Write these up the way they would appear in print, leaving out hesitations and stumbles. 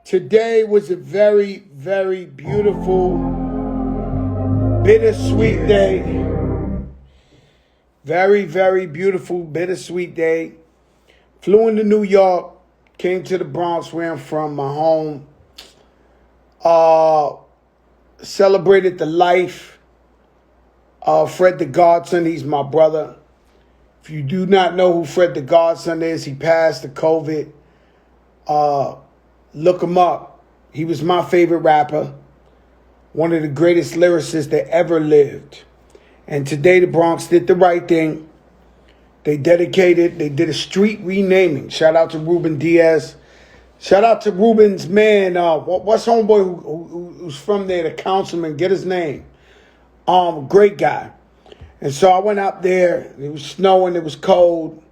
Today was a very, very beautiful, bittersweet day. Very, very beautiful, bittersweet day. Flew into New York, came to the Bronx where I'm from, my home. Celebrated the life of Fred the Godson. He's my brother. If you do not know who Fred the Godson is, he passed to COVID. Look him up. He was my favorite rapper. One of the greatest lyricists that ever lived. And today the Bronx did the right thing. They did a street renaming. Shout out to Ruben Diaz. Shout out to Ruben's man. What's homeboy who's from there, the councilman? Get his name. Great guy. And so I went out there. It was snowing. It was cold.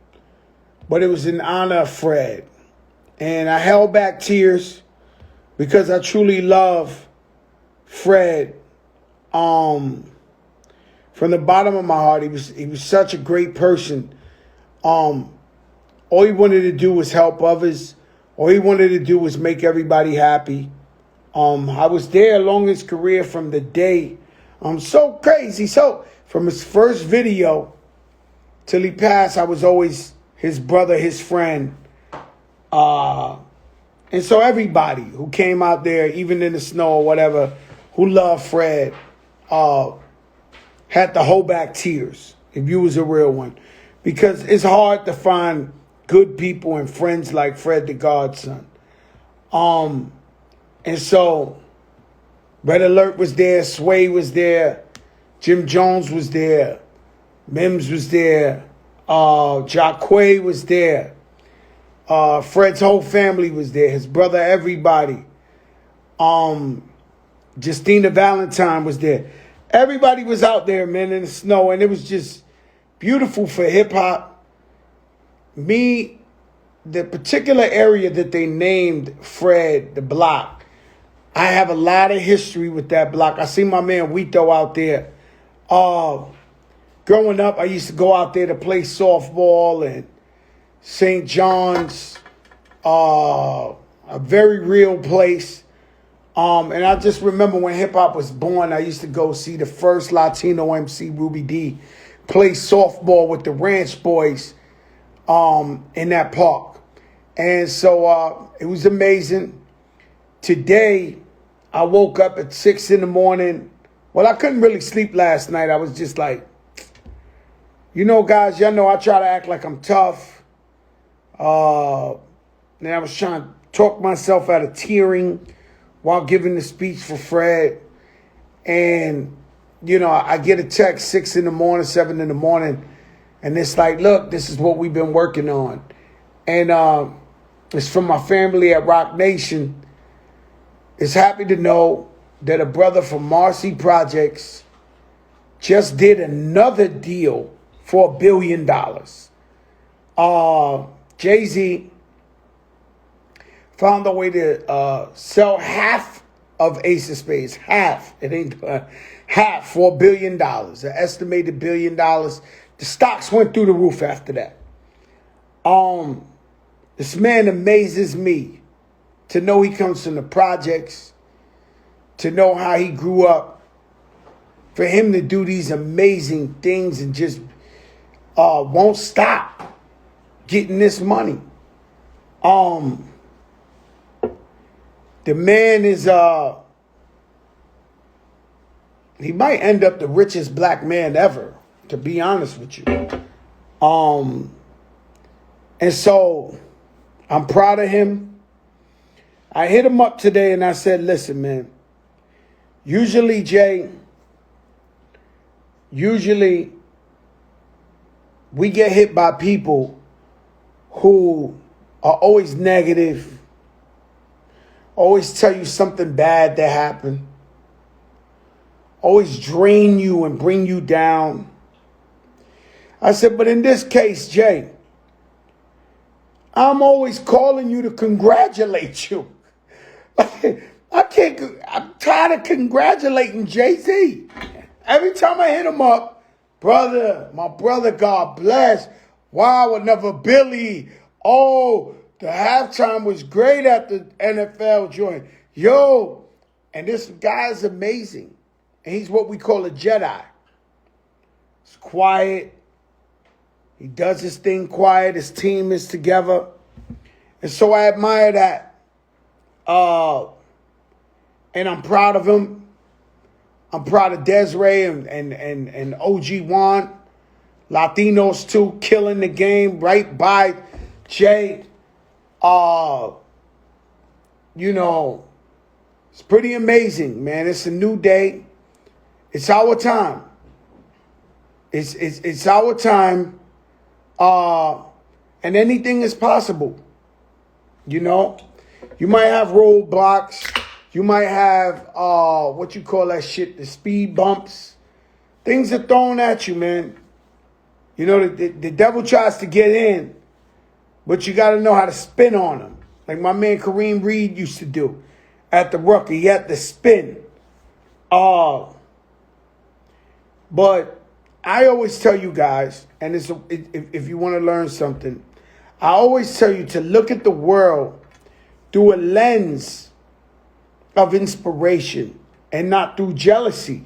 But it was in honor of Fred. And I held back tears because I truly love Fred. From the bottom of my heart, he was such a great person. All he wanted to do was help others. All he wanted to do was make everybody happy. I was there along his career from the day. So crazy. So from his first video till he passed, I was always his brother, his friend. And so everybody who came out there, even in the snow or whatever, who loved Fred, had to hold back tears if you was a real one. Because it's hard to find good people and friends like Fred the Godson. And so Red Alert was there, Sway was there, Jim Jones was there, Mims was there, Jacquay was there. Fred's whole family was there. His brother, everybody. Justina Valentine was there. Everybody was out there, man, in the snow. And it was just beautiful for hip-hop. The particular area that they named Fred, the block, I have a lot of history with that block. I see my man Wito out there. Growing up, I used to go out there to play softball and St. John's, a very real place. And I just remember when hip-hop was born, I used to go see the first Latino MC, Ruby D, play softball with the Ranch Boys in that park. And so it was amazing. Today, I woke up at 6 in the morning. Well, I couldn't really sleep last night. I was just like, you know, guys, y'all know I try to act like I'm tough. And I was trying to talk myself out of tearing while giving the speech for Fred. And, you know, I get a text 6 in the morning, 7 in the morning. And it's like, look, this is what we've been working on. And it's from my family at Rock Nation. It's happy to know that a brother from Marcy Projects just did another deal for $1 billion. Jay-Z found a way to sell half of Ace of Spades. Half. It ain't half for $1 billion. An estimated $1 billion. The stocks went through the roof after that. This man amazes me to know he comes from the projects, to know how he grew up, for him to do these amazing things and just won't stop getting this money. The man is he might end up the richest black man ever, to be honest with you. And so I'm proud of him. I hit him up today and I said, listen, man, usually we get hit by people who are always negative, always tell you something bad that happened, always drain you and bring you down. I said, but in this case, Jay, I'm always calling you to congratulate you. I'm tired of congratulating Jay-Z. Every time I hit him up, brother, my brother, God bless. Wow, another Billy. Oh, The halftime was great at the NFL joint. Yo, and this guy is amazing. And he's what we call a Jedi. He's quiet. He does his thing quiet. His team is together. And so I admire that. And I'm proud of him. I'm proud of Desiree and OG Juan. Latinos too, killing the game right by Jay. You know, it's pretty amazing, man. It's a new day. It's our time. It's our time. And anything is possible. You know, you might have roadblocks. You might have what you call that shit, the speed bumps. Things are thrown at you, man. You know, the devil tries to get in, but you got to know how to spin on him. Like my man Kareem Reed used to do at the Rucker. He had to spin. But I always tell you guys, and if you want to learn something, I always tell you to look at the world through a lens of inspiration and not through jealousy.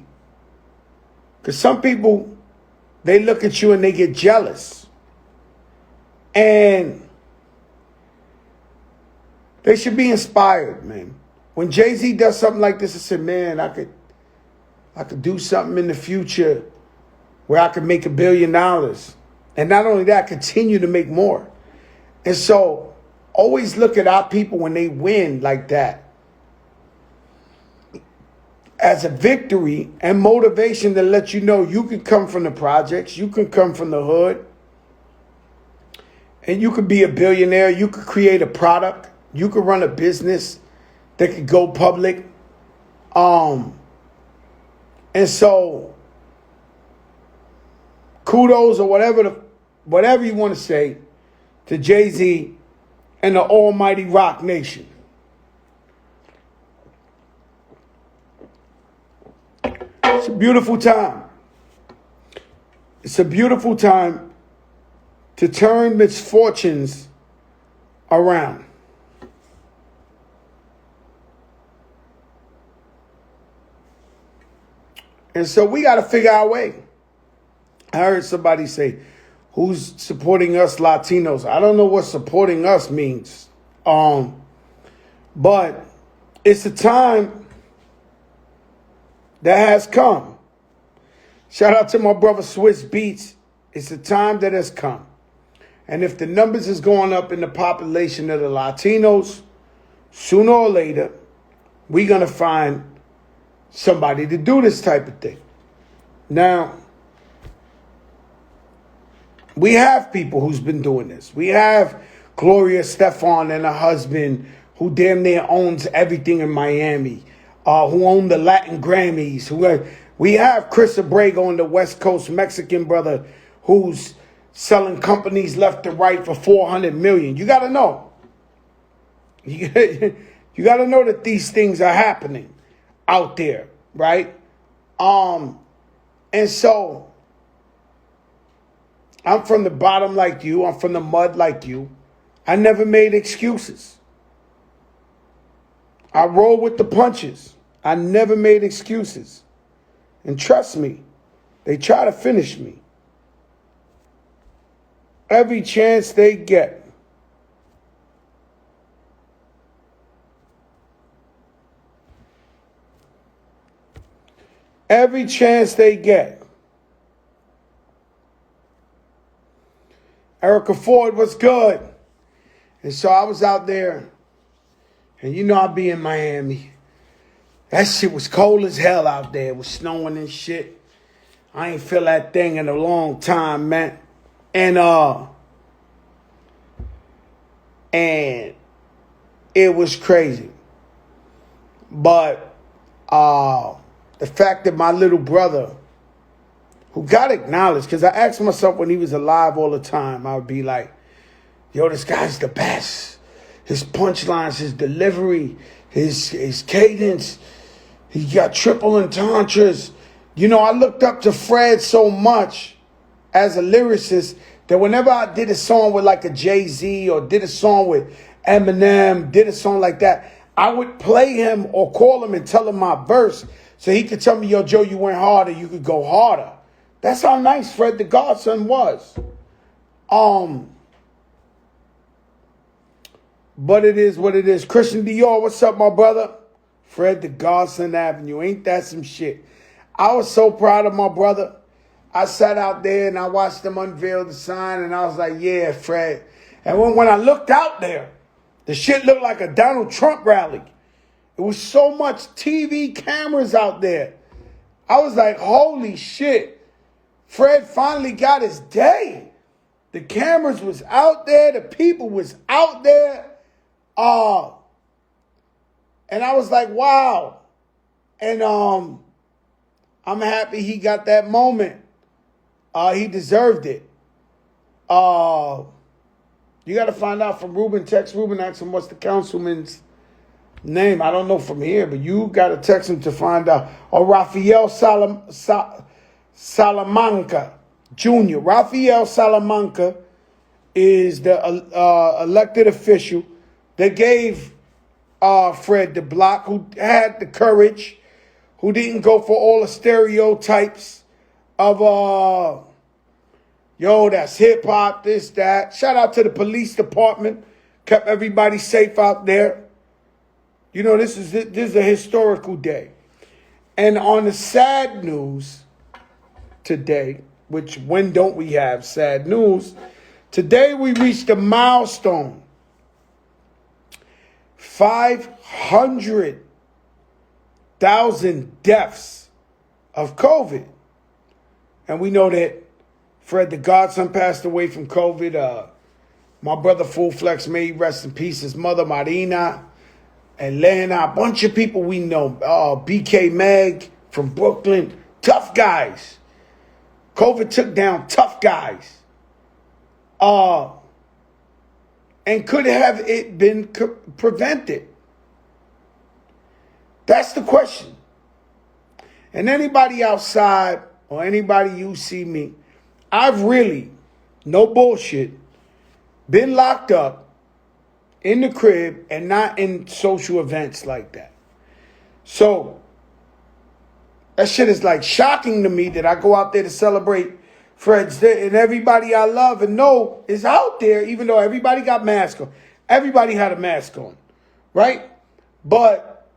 Because some people, they look at you and they get jealous. And they should be inspired, man. When Jay-Z does something like this, I said, man, I could do something in the future where I could make $1 billion. And not only that, continue to make more. And so always look at our people when they win like that as a victory and motivation to let you know you can come from the projects, you can come from the hood, and you could be a billionaire, you could create a product, you could run a business that could go public. And so kudos or whatever you want to say to Jay-Z and the almighty Rock Nation. It's a beautiful time. It's a beautiful time to turn misfortunes around. And so we got to figure our way. I heard somebody say, who's supporting us Latinos? I don't know what supporting us means. But it's a time that has come. Shout out to my brother Swiss Beats. It's a time that has come. And if the numbers is going up in the population of the Latinos, sooner or later, we're going to find somebody to do this type of thing. Now, we have people who's been doing this. We have Gloria Stefan and her husband who damn near owns everything in Miami, who own the Latin Grammys. We have Chris Abrego on the West Coast, Mexican brother, who's selling companies left to right for $400 million. You got to know. You got to know that these things are happening out there, right? And so I'm from the bottom like you. I'm from the mud like you. I never made excuses. I roll with the punches. I never made excuses. And trust me, they try to finish me every chance they get. Every chance they get. Erica Ford was good. And so I was out there. And you know I'd be in Miami. That shit was cold as hell out there. It was snowing and shit. I ain't feel that thing in a long time, man. And it was crazy. But the fact that my little brother, who got acknowledged, because I asked myself when he was alive all the time, I would be like, yo, this guy's the best. His punchlines, his delivery, his cadence, he got triple entendres. You know, I looked up to Fred so much as a lyricist that whenever I did a song with like a Jay-Z or did a song with Eminem, did a song like that, I would play him or call him and tell him my verse so he could tell me, yo, Joe, you went harder, you could go harder. That's how nice Fred the Godson was. But it is what it is. Christian Dior, what's up, my brother? Fred the Godson Avenue. Ain't that some shit? I was so proud of my brother. I sat out there and I watched them unveil the sign and I was like, yeah, Fred. And when I looked out there, the shit looked like a Donald Trump rally. It was so much TV cameras out there. I was like, holy shit. Fred finally got his day. The cameras was out there. The people was out there. And I was like, wow. And I'm happy he got that moment. He deserved it. You got to find out from Ruben. Text Ruben, ask him what's the councilman's name. I don't know from here, but you got to text him to find out. Or Rafael Salamanca Jr. Rafael Salamanca is the elected official that gave Fred the block, who had the courage, who didn't go for all the stereotypes of, yo, that's hip-hop, this, that. Shout out to the police department. Kept everybody safe out there. You know, this is a historical day. And on the sad news today, which when don't we have sad news? Today we reached a milestone. 500,000 deaths of COVID. And we know that Fred the Godson passed away from COVID. My brother Full Flex, may he rest in peace. His mother Marina, Elena, a bunch of people we know. BK Meg from Brooklyn. Tough guys. COVID took down tough guys. And could have it been prevented? That's the question. And anybody outside or anybody you see me, I've really, no bullshit, been locked up in the crib and not in social events like that. So that shit is like shocking to me that I go out there to celebrate Fred's Day and everybody I love and know is out there, even though everybody got masks on. Everybody had a mask on, right? But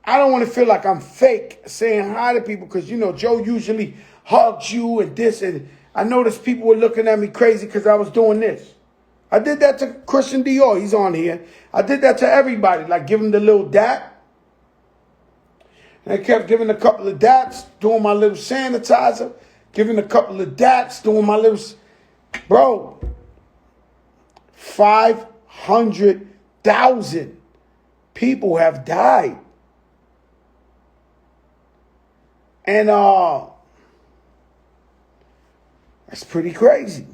I don't want to feel like I'm fake saying hi to people because, you know, Joe usually hugs you and this. And I noticed people were looking at me crazy because I was doing this. I did that to Christian Dior. He's on here. I did that to everybody, like give him the little dap. And I kept giving a couple of daps, doing my little sanitizer, giving a couple of daps, doing my little... Bro, 500,000 people have died. And that's pretty crazy.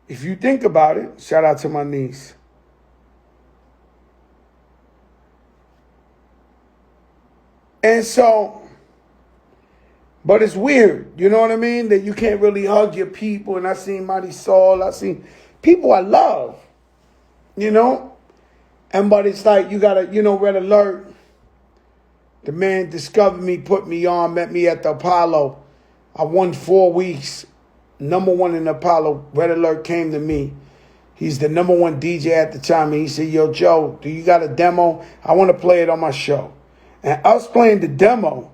If you think about it, shout out to my niece. And so, but it's weird, you know what I mean? That you can't really hug your people. And I seen Marisol, I seen people I love, you know? And but it's like you gotta, you know, Red Alert. The man discovered me, put me on, met me at the Apollo. I won 4 weeks. #1 in the Apollo. Red Alert came to me. He's the #1 DJ at the time. And he said, yo, Joe, do you got a demo? I want to play it on my show. And us playing the demo,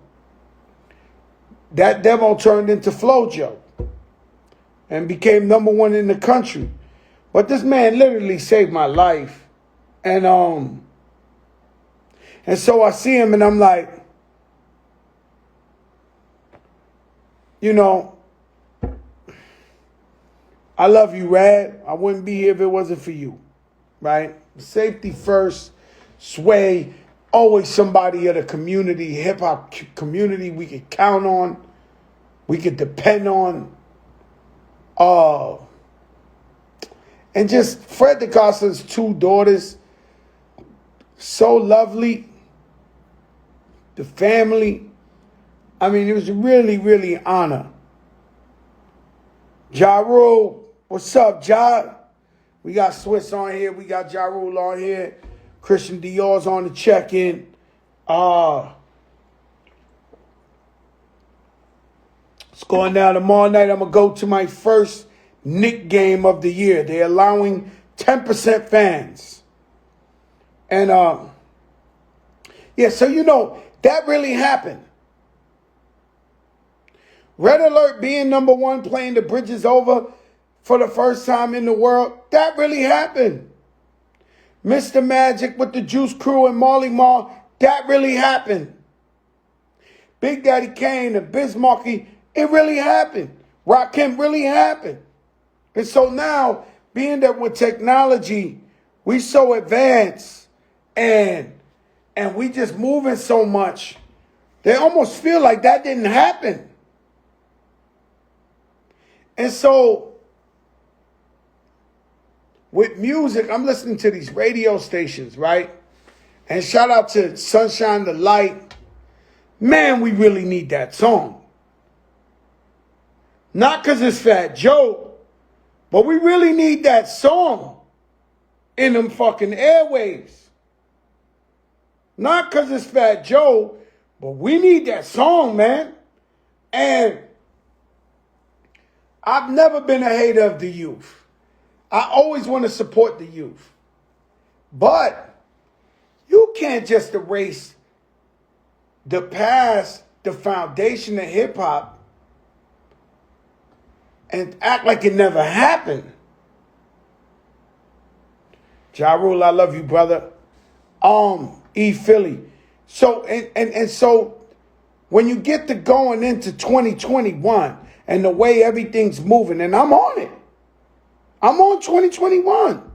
that demo turned into Flojo and became #1 in the country. But this man literally saved my life. And so I see him and I'm like, you know, I love you, Rad. I wouldn't be here if it wasn't for you, right? Safety first, Sway, always somebody of the community, hip-hop community we could count on, we could depend on. And just Fred the Godson's 2 daughters, so lovely. The family. I mean, it was really, really an honor Ja Rule, what's up, Ja? We got Swiss on here. We got Ja Rule on here. Christian Dior's on the check-in. It's going down tomorrow night. I'm going to go to my first Knick game of the year. They're allowing 10% fans. And, yeah, so you know, that really happened. Red Alert being number one, playing The Bridge Is Over for the first time in the world, that really happened. Mr. Magic with the Juice Crew and Marley Marl, that really happened. Big Daddy Kane and Bismarcky, it really happened. Rakim really happened. And so now, being that with technology, we so advanced and we just moving so much, they almost feel like that didn't happen. And so, with music, I'm listening to these radio stations, right? And shout out to Sunshine the Light. Man, we really need that song. Not because it's Fat Joe, but we really need that song in them fucking airwaves. Not because it's Fat Joe, but we need that song, man. And I've never been a hater of the youth. I always want to support the youth. But you can't just erase the past, the foundation of hip-hop, and act like it never happened. Ja Rule, I love you, brother. E Philly. So, and so when you get to going into 2021 and the way everything's moving, and I'm on it. I'm on 2021.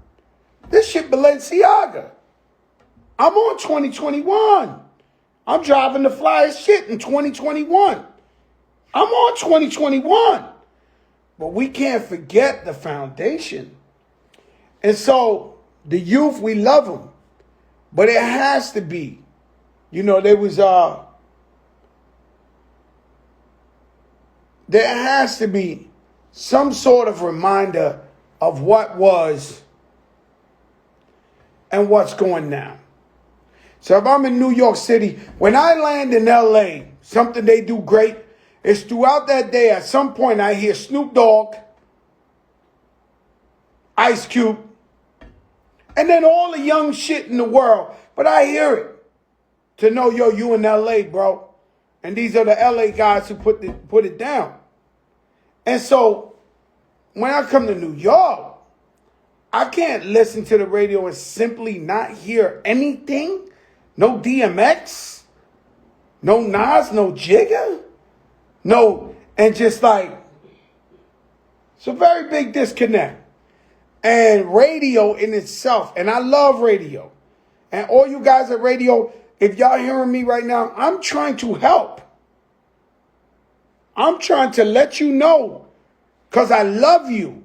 This shit Balenciaga. I'm on 2021. I'm driving the flyest shit in 2021. I'm on 2021. But we can't forget the foundation. And so the youth, we love them. But it has to be. You know, there has to be some sort of reminder of what was and what's going now. So if I'm in New York City, when I land in LA, something they do great is throughout that day, at some point I hear Snoop Dogg, Ice Cube, and then all the young shit in the world. But I hear it to know, yo, you in LA, bro. And these are the LA guys who put it down. And so when I come to New York, I can't listen to the radio and simply not hear anything. No DMX, no Nas, no Jigga, no, and just like, it's a very big disconnect. And radio in itself, and I love radio. And all you guys at radio, if y'all hearing me right now, I'm trying to help. I'm trying to let you know, because I love you.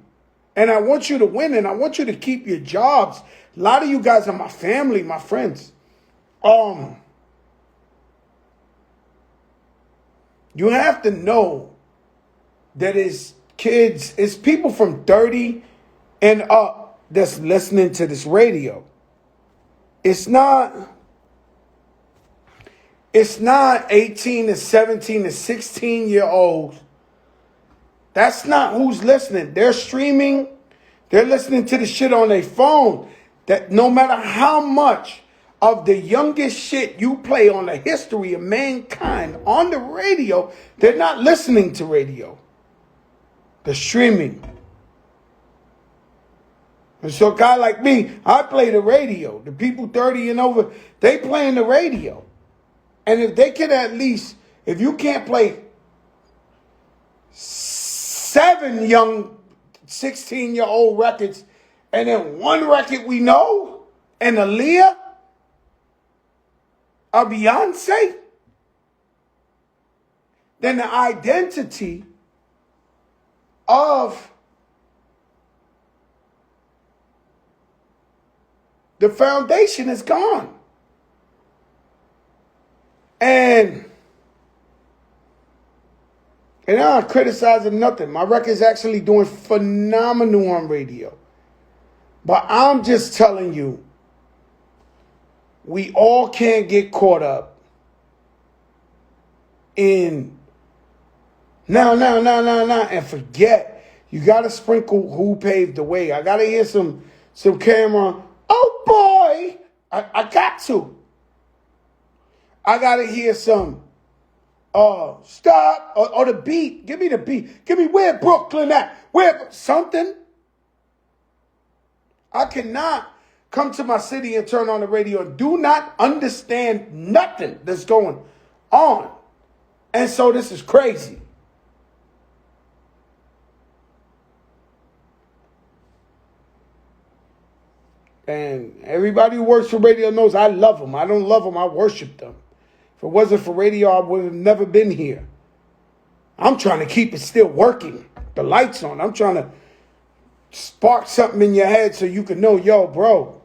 And I want you to win, and I want you to keep your jobs. A lot of you guys are my family, my friends. You have to know that it's kids, it's people from 30 and up that's listening to this radio. It's not 18 to 17 to 16-year-olds. That's not who's listening. They're streaming. They're listening to the shit on their phone. That no matter how much of the youngest shit you play on the history of mankind on the radio, they're not listening to radio. They're streaming. And so a guy like me, I play the radio. The people 30 and over, they playing the radio. And if they can at least, if you can't play 7 young 16-year-old records and then one record we know, and Aaliyah, a Beyonce, then the identity of the foundation is gone. And And I'm not criticizing nothing. My record's actually doing phenomenal on radio. But I'm just telling you, we all can't get caught up in now, and forget. You got to sprinkle who paved the way. I got to hear some Cameron. Oh, boy. I got to. I got to hear some stop or the beat. Give me the beat. Give me where Brooklyn at. Where something. I cannot come to my city and turn on the radio and do not understand nothing that's going on. And so this is crazy. And everybody who works for radio knows I love them. I don't love them. I worship them. If it wasn't for radio, I would have never been here. I'm trying to keep it still working. The lights on. I'm trying to spark something in your head so you can know, yo, bro,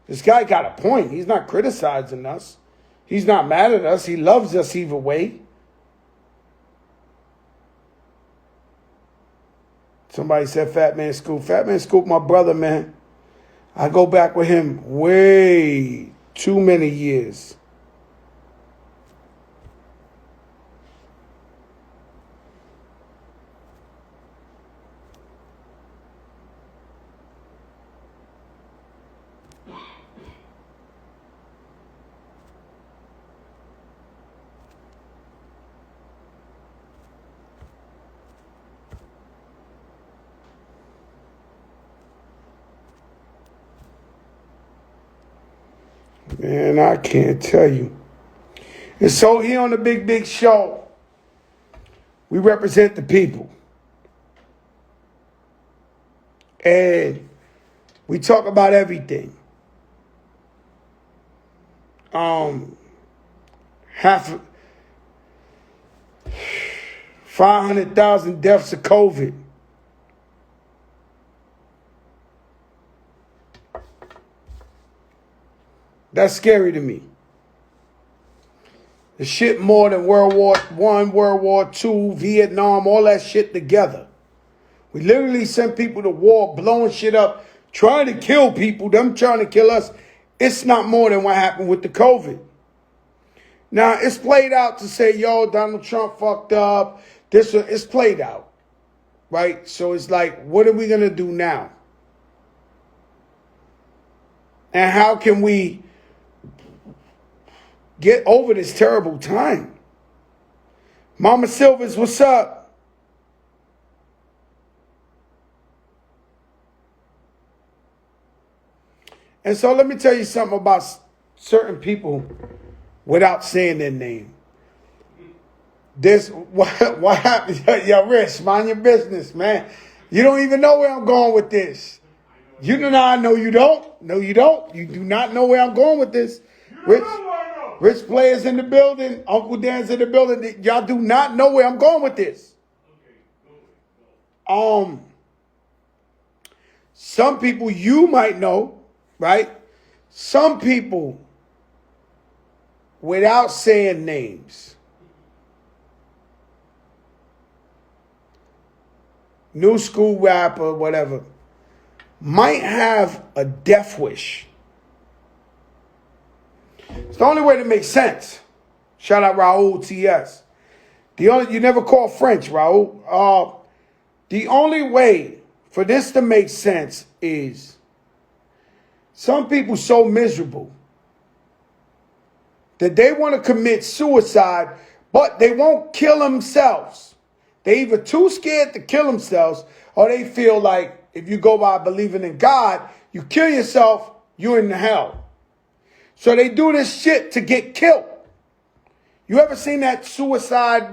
this guy got a point. He's not criticizing us. He's not mad at us. He loves us either way. Somebody said Fat Man Scoop. Fat Man Scoop, my brother, man. I go back with him way too many years. Man, I can't tell you. And so here on the Big Show, we represent the people. And we talk about everything. 500,000 deaths of COVID. That's scary to me. The shit more than World War I, World War II, Vietnam, all that shit together. We literally sent people to war, blowing shit up, trying to kill people, them trying to kill us. It's not more than what happened with the COVID. Now, it's played out to say, yo, Donald Trump fucked up. It's played out, right? So it's like, what are we going to do now? And how can we get over this terrible time? Mama Silvers, what's up? And so let me tell you something about certain people without saying their name. What happened? Yo, Rich, mind your business, man. You don't even know where I'm going with this. You do not know you don't. No, you don't. You do not know where I'm going with this. Rich players in the building. Uncle Dan's in the building. Y'all do not know where I'm going with this. Some people you might know, right? Some people, without saying names, new school rapper, whatever, might have a death wish. It's the only way to make sense. Shout out Raul TS. You never call French, Raul. The only way for this to make sense is some people so miserable that they want to commit suicide, but they won't kill themselves. They either too scared to kill themselves, or they feel like if you go by believing in God, you kill yourself, you're in hell. So they do this shit to get killed. You ever seen that suicide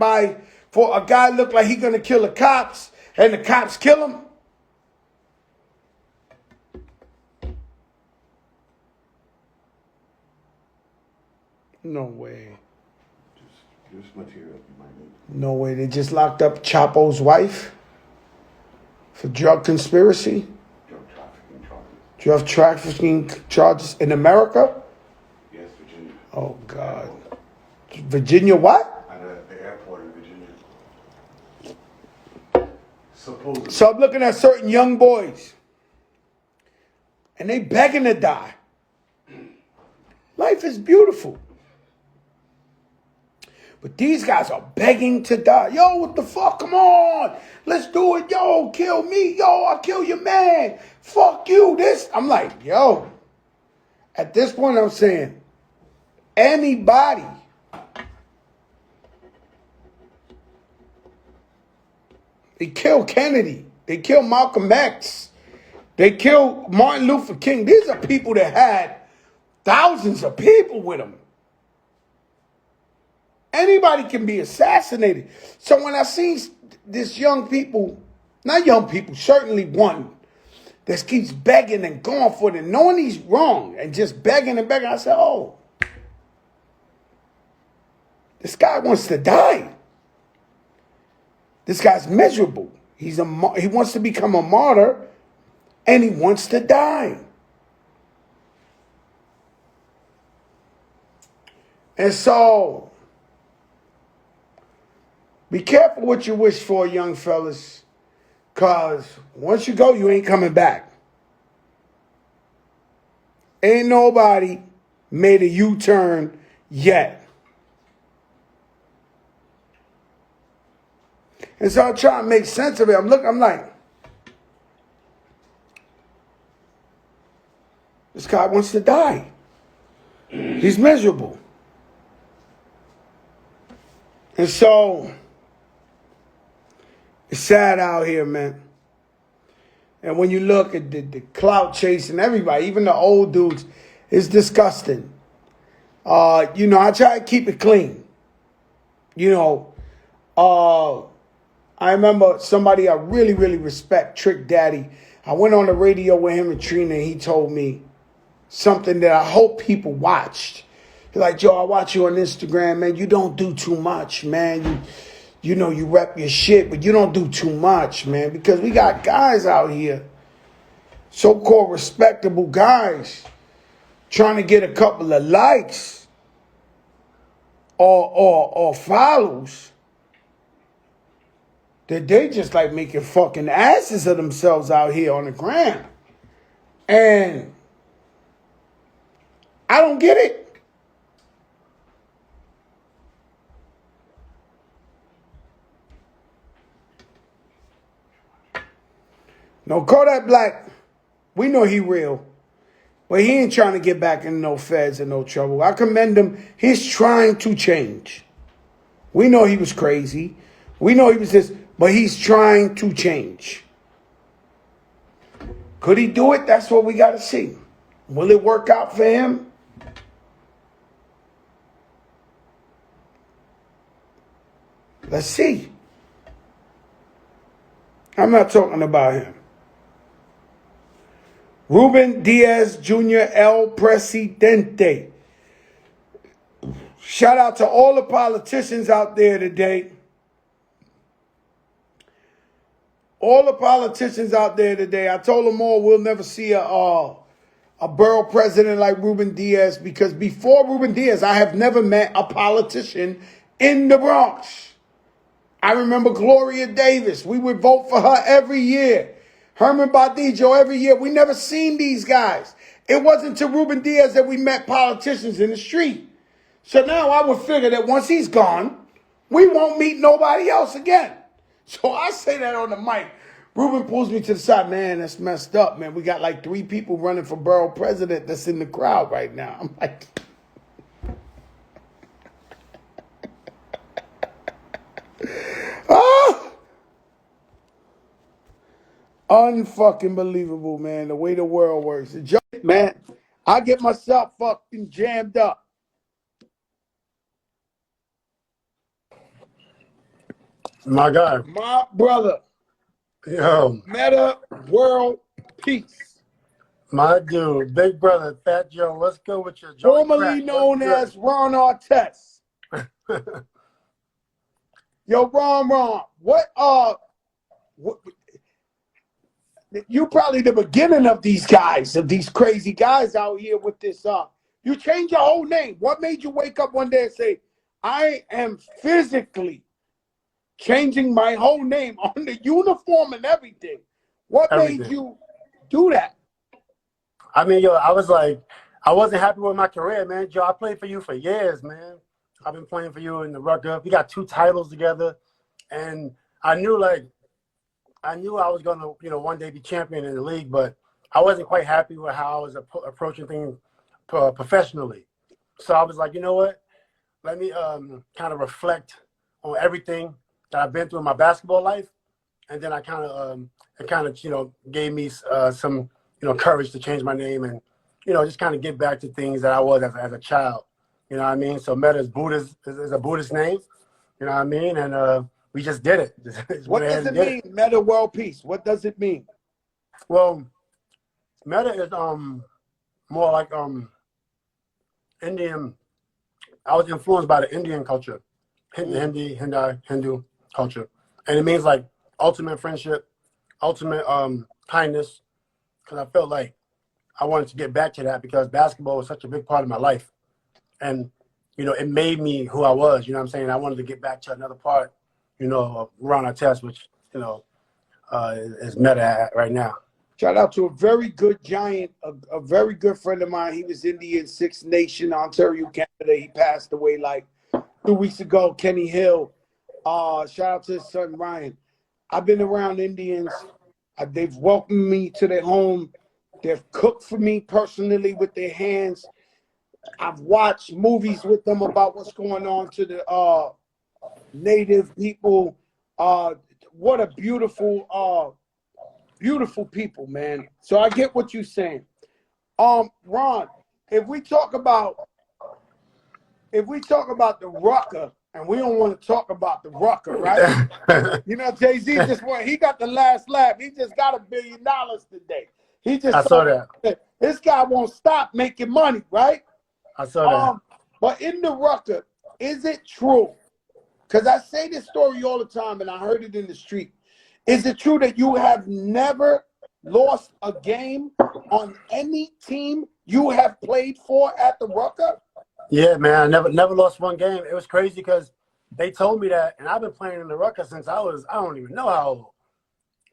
for a guy look like he gonna kill the cops and the cops kill him? No way. Just material you might need. No way. They just locked up Chapo's wife for drug conspiracy. Drug trafficking charges in America? Yes, Virginia. Oh, God. Virginia what? At the airport in Virginia. Supposedly. So I'm looking at certain young boys, and they begging to die. Life is beautiful. But these guys are begging to die. Yo, what the fuck? Come on. Let's do it. Yo, kill me. Yo, I'll kill your man. Fuck you. This. I'm like, yo. At this point, I'm saying, anybody. They killed Kennedy. They killed Malcolm X. They killed Martin Luther King. These are people that had thousands of people with them. Anybody can be assassinated. So when I see this young people, not young people, certainly one that keeps begging and going for it and knowing he's wrong and just begging and begging, I said, oh, this guy wants to die. This guy's miserable. He wants to become a martyr and he wants to die. And so, be careful what you wish for, young fellas, because once you go, you ain't coming back. Ain't nobody made a U-turn yet. And so I'm trying to make sense of it. I'm like, this guy wants to die. He's miserable. And so, it's sad out here, man. And when you look at the clout chasing everybody, even the old dudes, it's disgusting. I try to keep it clean. I remember somebody I really, really respect, Trick Daddy. I went on the radio with him and Trina, and he told me something that I hope people watched. He's like, Joe, I watch you on Instagram, man. You don't do too much, man. You rep your shit, but you don't do too much, man. Because we got guys out here, so-called respectable guys, trying to get a couple of likes or follows, that they just like making fucking asses of themselves out here on the ground. And I don't get it. No, Kodak Black, we know he real, but he ain't trying to get back in no feds and no trouble. I commend him. He's trying to change. We know he was crazy. We know he was this, but he's trying to change. Could he do it? That's what we got to see. Will it work out for him? Let's see. I'm not talking about him. Ruben Diaz Jr. El Presidente. Shout out to all the politicians out there today. All the politicians out there today. I told them all we'll never see a borough president like Ruben Diaz, because before Ruben Diaz, I have never met a politician in the Bronx. I remember Gloria Davis. We would vote for her every year. Herman Badijo every year. We never seen these guys. It wasn't to Ruben Diaz that we met politicians in the street. So now I would figure that once he's gone, we won't meet nobody else again. So I say that on the mic. Ruben pulls me to the side. Man, that's messed up, man. We got like 3 people running for borough president that's in the crowd right now. I'm like... Unfucking believable, man, the way the world works. Man, I get myself fucking jammed up. My guy. My brother. Yo. Meta World Peace. My dude, big brother, Fat Joe. Let's go with your joint. Formerly known as Ron Artest. Yo, Ron, what you probably the beginning of these guys, of these crazy guys out here with this you changed your whole name. What made you wake up one day and say, I am physically changing my whole name on the uniform and everything. What made Everything. you do that? I mean, yo, I was like, I wasn't happy with my career, man. Joe, I played for you for years, man. I've been playing for you in the Rucker. We got 2 titles together, and I knew I was gonna, one day be champion in the league, but I wasn't quite happy with how I was approaching things professionally. So I was like, you know what? Let me kind of reflect on everything that I've been through in my basketball life, and then it gave me some courage to change my name and just kind of get back to things that I was as a child. You know what I mean? So Meta is a Buddhist name. You know what I mean? And we just did it. Just What went ahead does and it did mean, it. Meta World Peace? What does it mean? Well, Meta is more like Indian. I was influenced by the Indian culture, Hindu culture, and it means like ultimate friendship, ultimate kindness. Because I felt like I wanted to get back to that because basketball was such a big part of my life, and it made me who I was. You know what I'm saying? I wanted to get back to another part, of Ron Artest, which is Meta right now. Shout out to a very good giant, a very good friend of mine. He was Indian Six Nation, Ontario, Canada. He passed away like 2 weeks ago. Kenny Hill. Shout out to his son Ryan. I've been around Indians. They've welcomed me to their home. They've cooked for me personally with their hands. I've watched movies with them about what's going on to the native people. What a beautiful people, man. So I get what you're saying. Ron, if we talk about the Rucker, and we don't want to talk about the Rucker, right? Jay-Z he got the last laugh. He just got $1 billion today. He just I saw that. This guy won't stop making money, right? I saw that. But in the Rucker, is it true? Because I say this story all the time, and I heard it in the street. Is it true that you have never lost a game on any team you have played for at the Rucker? Yeah, man. I never lost one game. It was crazy because they told me that, and I've been playing in the Rucker since I don't even know how old.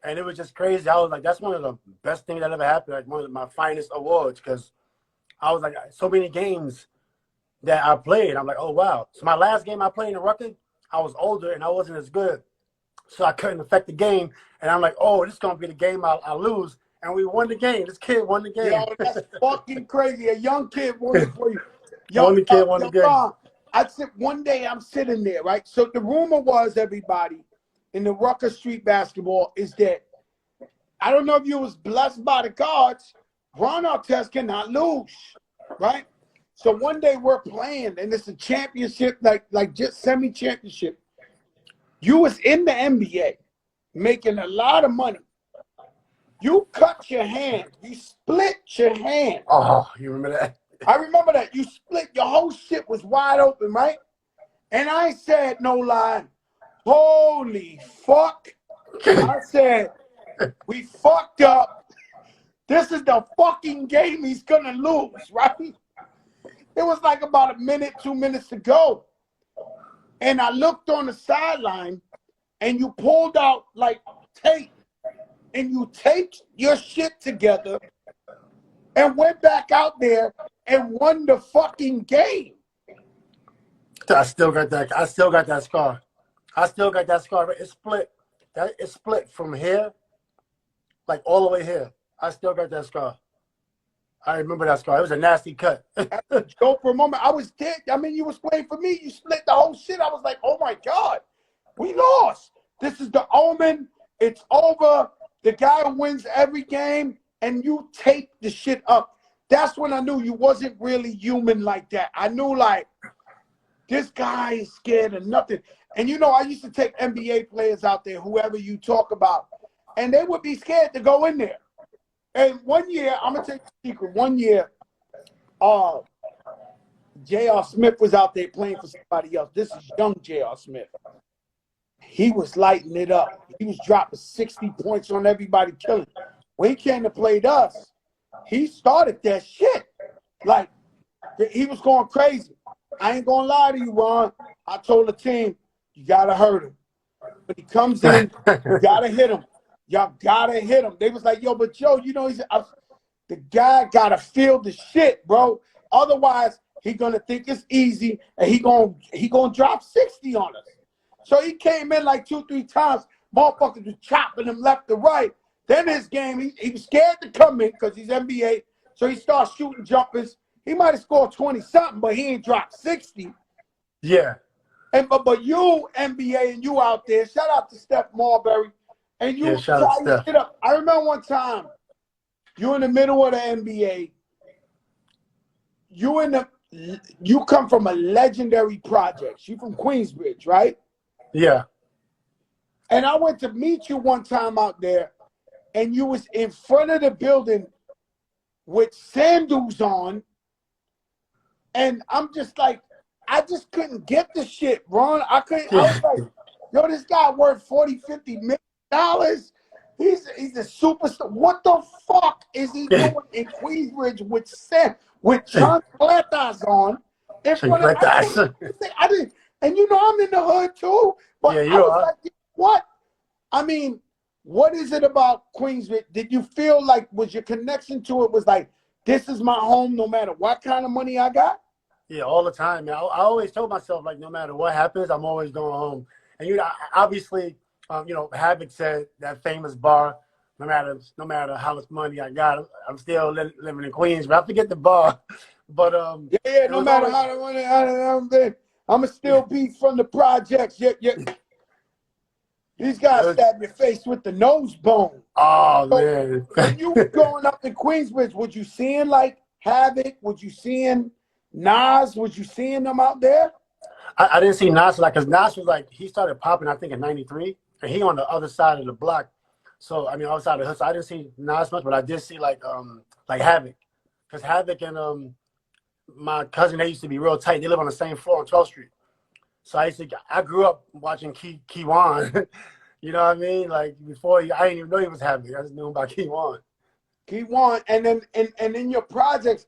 And it was just crazy. I was like, that's one of the best things that ever happened, like one of my finest awards, because I was like, so many games that I played. I'm like, oh, wow. So my last game I played in the Rucker, I was older and I wasn't as good. So I couldn't affect the game. And I'm like, oh, this is going to be the game I lose. And we won the game. This kid won the game. Yo, that's fucking crazy. A young kid won it for you. Won the game. I said one day I'm sitting there, right? So the rumor was, everybody, in the Rucker Street basketball is that, I don't know if you was blessed by the gods, Ron Artest cannot lose, right? So one day we're playing, and it's a championship, like just semi-championship. You was in the NBA, making a lot of money. You cut your hand. You split your hand. Oh, you remember that? I remember that. You split. Your whole shit was wide open, right? And I said, no lie, holy fuck. I said, we fucked up. This is the fucking game he's going to lose, right? It was like about 2 minutes to go. And I looked on the sideline, and you pulled out like tape. And you taped your shit together and went back out there and won the fucking game. I still got that scar. It's split. It's split from here, like all the way here. I still got that scar. I remember that scar. It was a nasty cut. So for a moment, I was dead. I mean, you was playing for me. You split the whole shit. I was like, oh my God, we lost. This is the omen. It's over. The guy who wins every game, and you tape the shit up. That's when I knew you wasn't really human like that. I knew, like, this guy is scared of nothing. And I used to take NBA players out there, whoever you talk about, and they would be scared to go in there. And one year, I'm going to tell you a secret. One year, J.R. Smith was out there playing for somebody else. This is young J.R. Smith. He was lighting it up. He was dropping 60 points on everybody, killing. When he came to play us, he started that shit. Like, he was going crazy. I ain't going to lie to you, Ron. I told the team, you got to hurt him. When he comes in, you gotta hit him. Y'all gotta hit him. They was like, yo, but Joe, you know, the guy gotta feel the shit, bro. Otherwise, he gonna think it's easy and he gonna drop 60 on us. So he came in like 2-3 times. Motherfuckers was chopping him left to right. Then his game, he was scared to come in because he's NBA. So he starts shooting jumpers. He might have scored 20-something, but he ain't dropped 60. Yeah. And but you, NBA, and you out there, shout out to Steph Marbury. And you Shout out to tie your Steph. shit up. I remember one time, you in the middle of the NBA. You come from a legendary project. You from Queensbridge, right? Yeah. And I went to meet you one time out there, and you was in front of the building with sandals on. And I'm just like, I just couldn't get the shit, Ron. I was like, yo, this guy worth $40-50 million. He's a superstar. What the fuck is he doing in Queensbridge with chancletas on? In front of, I didn't, and you know I'm in the hood too. But Yeah, I was like, what? I mean, what is it about Queensbridge? Did you feel like, was your connection to it was like, this is my home no matter what kind of money I got? Yeah, all the time, man. I always told myself, like, no matter what happens, I'm always going home. And, you know, obviously, you know, Havoc said that famous bar, no matter how much money I got, I'm still living in Queens. But I forget the bar. But, yeah, no matter how the money I'm going to still be from the projects. Yeah. These guys stab your face with the nose bone. Oh, so, man. When you were growing up in Queensbridge, would you seeing, like, Havoc? Would you seeing Nas? Was you seeing them out there? I didn't see Nas, like, because Nas was like, he started popping, I think, in '93, and he on the other side of the block. So, I mean, other side of the hood. So I didn't see Nas much, but I did see, like Havoc. Because Havoc and my cousin, they used to be real tight. They live on the same floor on 12th Street. So I grew up watching Keywan. You know what I mean? Like, before, I didn't even know he was Havoc. I just knew about Keywan. Keywan, and then and in your projects,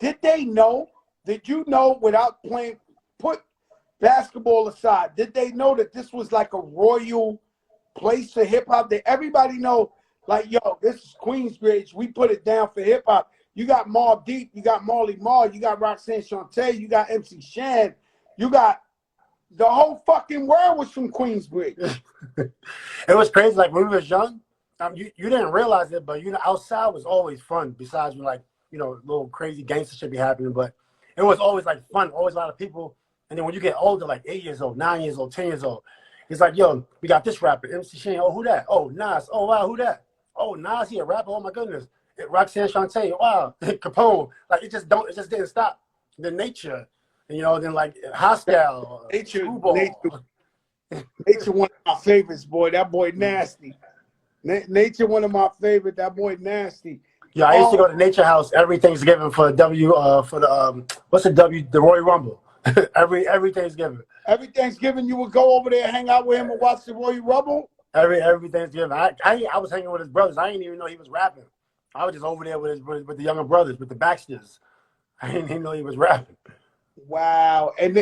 did they know? Did you know, without playing, put basketball aside, did they know that this was like a royal place for hip hop? Did everybody know, like, yo, this is Queensbridge, we put it down for hip hop? You got Mobb Deep, you got Marley Marl, you got Roxanne Shante, you got MC Shan, you got the whole fucking world was from Queensbridge. It was crazy. Like, when we was young, you didn't realize it, but, you know, outside was always fun. Besides, like, you know, little crazy gangster shit be happening, but it was always like fun, always a lot of people. And then when you get older, like 8 years old, 9 years old, 10 years old, it's like, yo, we got this rapper, MC Shane. Oh, who that? Oh, Nas. Oh, wow, who that? Oh, Nas, he a rapper. Oh my goodness. Roxanne Shante. Wow, Capone. Like, it just didn't stop. The Nature, you know. Then like Hostile, Nature, one of my favorites, boy. That boy nasty. Nature, one of my favorite. That boy nasty. Yeah, I used to go to Nature House every Thanksgiving for the Royal Rumble. every Thanksgiving. Every Thanksgiving you would go over there, hang out with him, and watch the Royal Rumble. Every Thanksgiving, I was hanging with his brothers. I didn't even know he was rapping. I was just over there with the younger brothers, with the Baxters. I didn't even know he was rapping. Wow, and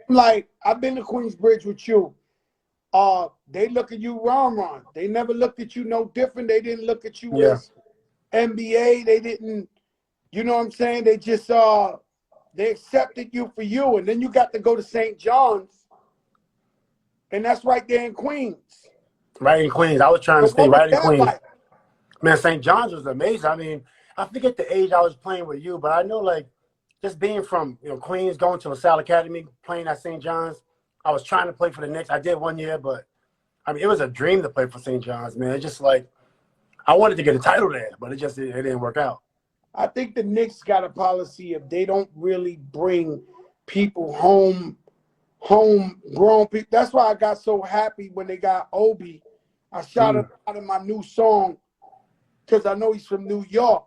like, I've been to Queensbridge with you. They look at you Ron. They never looked at you no different. They didn't look at you as NBA. They didn't, you know what I'm saying? They just they accepted you for you, and then you got to go to St. John's, and that's right there in Queens. Right in Queens. I was trying to stay right in Queens. Like? Man, St. John's was amazing. I mean, I forget the age I was playing with you, but I know, like, just being from, you know, Queens, going to LaSalle Academy, playing at St. John's. I was trying to play for the Knicks. I did 1 year, but I mean, it was a dream to play for St. John's, man. It's just like, I wanted to get a title there, but it didn't work out. I think the Knicks got a policy of they don't really bring people homegrown people. That's why I got so happy when they got Obi. I shot him out of my new song because I know he's from New York.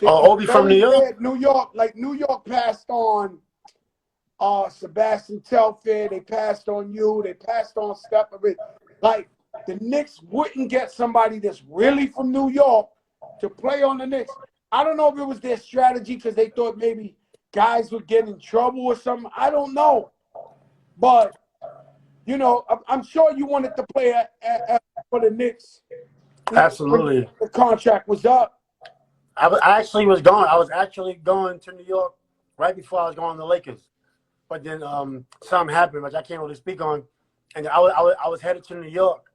Obi from New York? New York, like New York passed on Sebastian Telfair. They passed on you. They passed on Stephen. Like, the Knicks wouldn't get somebody that's really from New York to play on the Knicks. I don't know if it was their strategy because they thought maybe guys would get in trouble or something. I don't know. But you know, I'm sure you wanted to play for the Knicks. Absolutely. When the contract was up. I actually was going. I was actually going to New York right before I was going to the Lakers, but then something happened, which I can't really speak on. And I was headed to New York.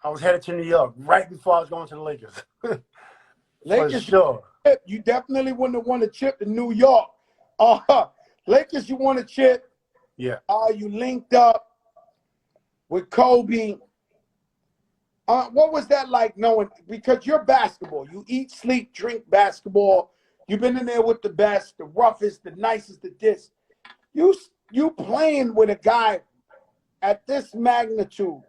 I was headed to New York right before I was going to the Lakers. Lakers, For sure. You definitely wouldn't have won a chip in New York. Lakers, you won a chip. Yeah. You linked up with Kobe. What was that like knowing? Because you're basketball. You eat, sleep, drink basketball. You've been in there with the best, the roughest, the nicest, the this. You playing with a guy at this magnitude.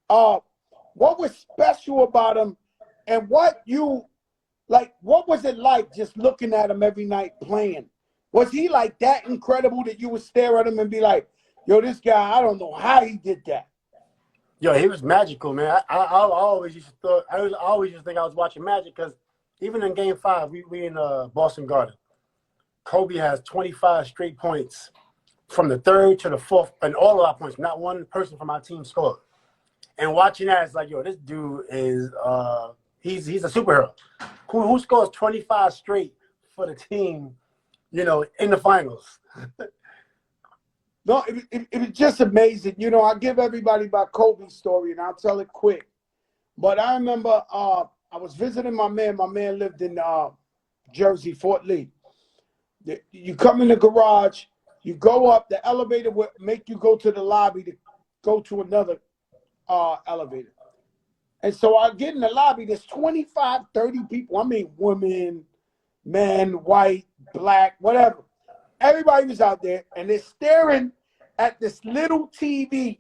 What was special about him, and what was it like just looking at him every night playing? Was he like that incredible that you would stare at him and be like, yo, this guy, I don't know how he did that. Yo, he was magical, man. I always used to think I was watching magic because even in Game 5, we in Boston Garden. Kobe has 25 straight points from the third to the fourth, and all of our points. Not one person from our team scored. And watching that, it's like, yo, this dude is he's a superhero. Who scores 25 straight for the team, you know, in the finals? No, it was just amazing. You know, I give everybody my Kobe story, and I'll tell it quick. But I remember I was visiting my man. My man lived in Jersey, Fort Lee. You come in the garage, you go up, the elevator will make you go to the lobby to go to another elevator. And so I get in the lobby, there's 25, 30 people. I mean, women, men, white, black, whatever. Everybody was out there, and they're staring at this little TV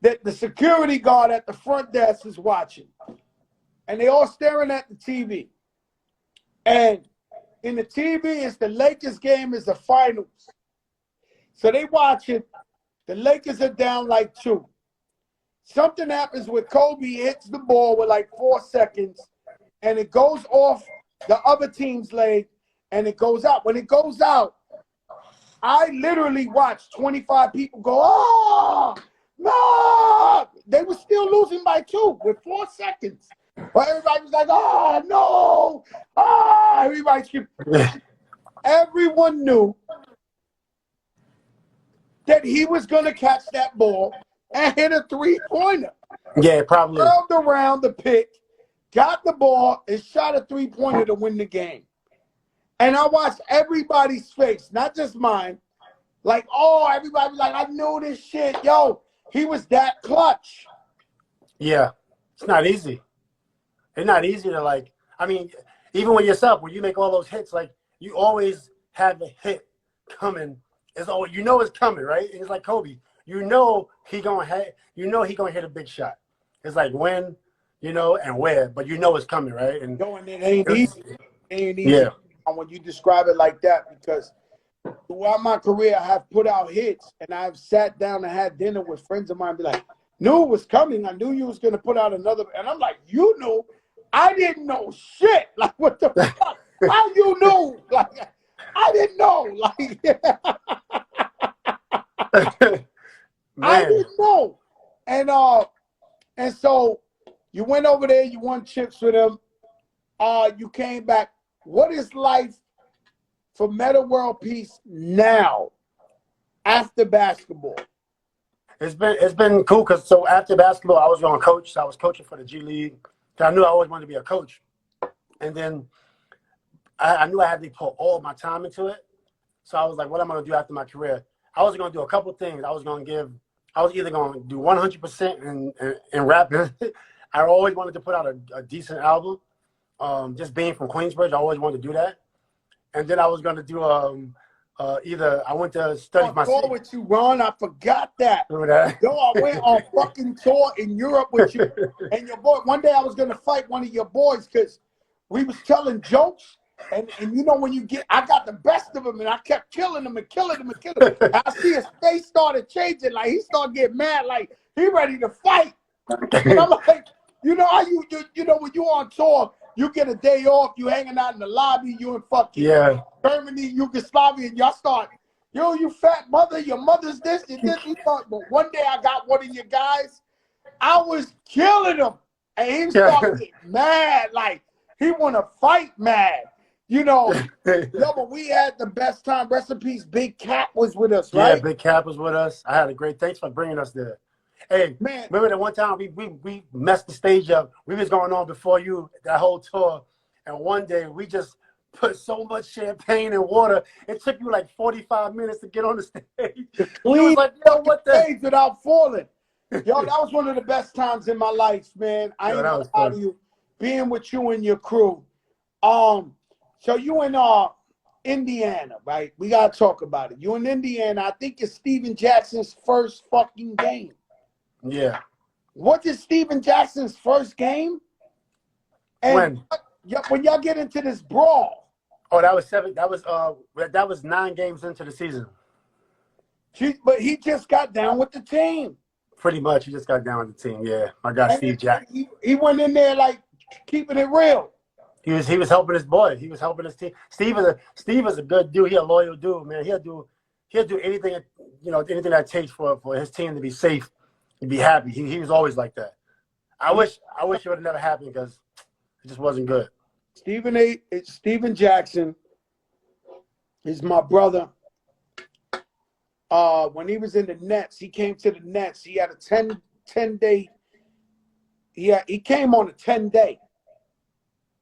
that the security guard at the front desk is watching. And they all staring at the TV. And in the TV, it's the Lakers game, is the finals. So they watch it. The Lakers are down like 2. Something happens with Kobe hits the ball with like 4 seconds, and it goes off the other team's leg, and it goes out. When it goes out, I literally watched 25 people go, oh, no. They were still losing by 2 with 4 seconds. But everybody was like, oh, no. Oh, everybody screamed. Everyone knew that he was going to catch that ball and hit a 3-pointer. Yeah, probably. Curled around the pick, got the ball, and shot a 3-pointer to win the game. And I watched everybody's face, not just mine. Like, oh, everybody was like, I knew this shit. Yo, he was that clutch. Yeah, it's not easy. It's not easy to, like, I mean, even with yourself, when you make all those hits, like, you always have the hit coming. It's all, you know it's coming, right? And it's like Kobe. You know he gonna hit a big shot. It's like when, you know, and where, but you know it's coming, right? And it ain't easy. It ain't easy. Yeah. When you describe it like that, because throughout my career, I have put out hits, and I've sat down and had dinner with friends of mine and be like, knew it was coming. I knew you was going to put out another. And I'm like, you knew? I didn't know shit. Like, what the fuck? How you knew? Like, I didn't know. Like, I didn't know. And so you went over there, you won chips with him. You came back. What is life for Meta World Peace now, after basketball? It's been cool because so after basketball, I was going to coach. So I was coaching for the G League. I knew I always wanted to be a coach. And then I knew I had to put all my time into it. So I was like, what am I going to do after my career? I was going to do a couple things. I was either going to do 100% in rap. I always wanted to put out a decent album. Just being from Queensbridge, I always wanted to do that. And then I was going to do either I went to study my tour with you, Ron. I forgot that. Remember that? Yo, I went on fucking tour in Europe with you and your boy. One day I was going to fight one of your boys because we was telling jokes. And you know when you get, I got the best of him, and I kept killing him and killing him and killing him. I see his face started changing, like he started getting mad, like he ready to fight. And I'm like, you know how you know when you on tour, you get a day off, you hanging out in the lobby, you in fucking Germany, Yugoslavia, and y'all yo, you fat mother, your mother's this, you this, you thought. But one day I got one of your guys, I was killing him. And he started getting mad, like he want to fight mad. You know, yo, but we had the best time. Rest in peace, Big Cat was with us, Yeah, right? Big Cap was with us. I had a great. Thanks for bringing us there. Hey, Man, remember that one time we messed the stage up. We was going on before you that whole tour, and one day we just put so much champagne and water. It took you like 45 minutes to get on the stage. You was clean like, yo, what the? stage without falling. Yo, that was one of the best times in my life, man. I Yo, ain't that gonna was lie fun. to you. Being with you and your crew. So you in Indiana, right? We gotta talk about it. You in Indiana. I think it's Steven Jackson's first fucking game. Yeah. What is Steven Jackson's first game? And when y'all get into this brawl, Oh, that was 7. That was 9 games into the season. but he just got down with the team. Pretty much, he just got down with the team. Yeah, my guy Steve Jackson. He went in there like keeping it real. He was helping his boy. He was helping his team. Steve is a good dude. He a loyal dude, man. He'll do anything, anything that it takes for his team to be safe and be happy. He was always like that. I wish it would have never happened because it just wasn't good. Steven Jackson is my brother. When he was in the Nets, he came to the Nets. He had a 10 day. He came on a 10-day.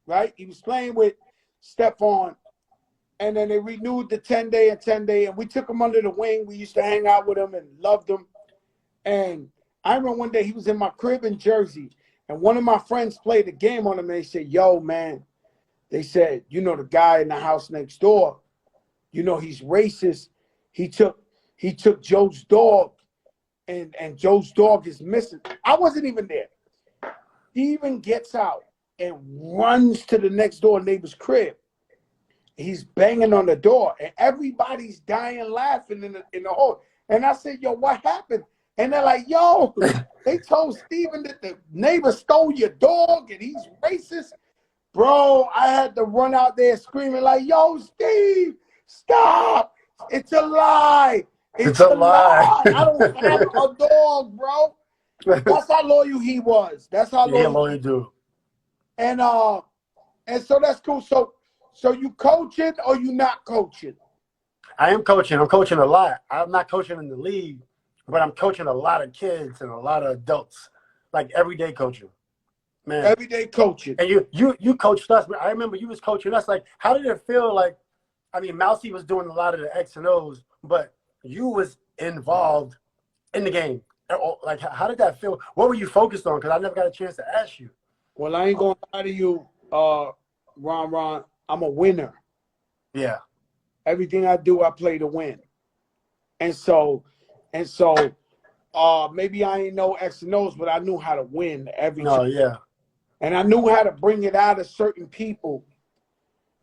Right? He was playing with Stephon, and then they renewed the 10-day and 10-day, and we took him under the wing. We used to hang out with him and loved him. And I remember one day he was in my crib in Jersey, and one of my friends played a game on him, and they said, yo, man, they said, the guy in the house next door, he's racist. He took Joe's dog, and Joe's dog is missing. I wasn't even there. Steven gets out and runs to the next door neighbor's crib. He's banging on the door, and everybody's dying laughing in the hall. And I said, yo, what happened? And they're like, yo, they told Steven that the neighbor stole your dog and he's racist. Bro, I had to run out there screaming like, yo, Steve, stop. It's a lie. It's a lie. I don't have a dog, bro. That's how loyal he was. That's how loyal dude. And so that's cool. So you coaching or you not coaching? I am coaching. I'm coaching a lot. I'm not coaching in the league, but I'm coaching a lot of kids and a lot of adults, like everyday coaching. Man, everyday coaching. And you coached us. I remember you was coaching us. Like, how did it feel? Like, I mean, Mousy was doing a lot of the X and O's, but you was involved in the game. Like, how did that feel? What were you focused on? Because I never got a chance to ask you. Well, I ain't gonna lie to you, Ron. I'm a winner. Yeah. Everything I do, I play to win. And so, maybe I ain't know X and O's, but I knew how to win every time. Oh, yeah. And I knew how to bring it out of certain people,